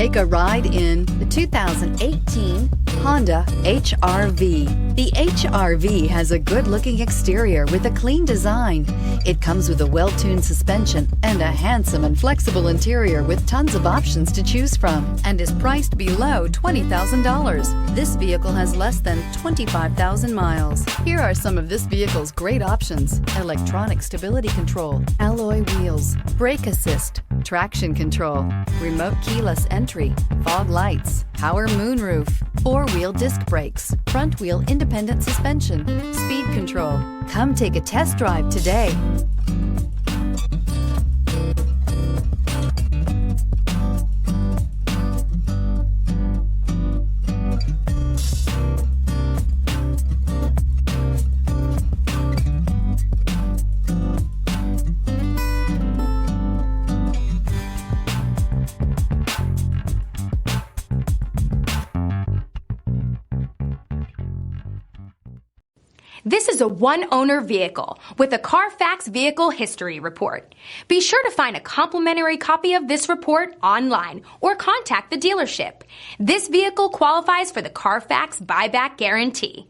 Take a ride in the 2018 Honda HR-V. The HR-V has a good-looking exterior with a clean design. It comes with a well-tuned suspension and a handsome and flexible interior with tons of options to choose from and is priced below $20,000. This vehicle has less than 25,000 miles. Here are some of this vehicle's great options: electronic stability control, alloy wheels, brake assist, traction control, remote keyless entry, fog lights, power moonroof, four-wheel disc brakes, front-wheel independent suspension, speed control. Come take a test drive today. This is a one-owner vehicle with a Carfax Vehicle History Report. Be sure to find a complimentary copy of this report online or contact the dealership. This vehicle qualifies for the Carfax Buyback Guarantee.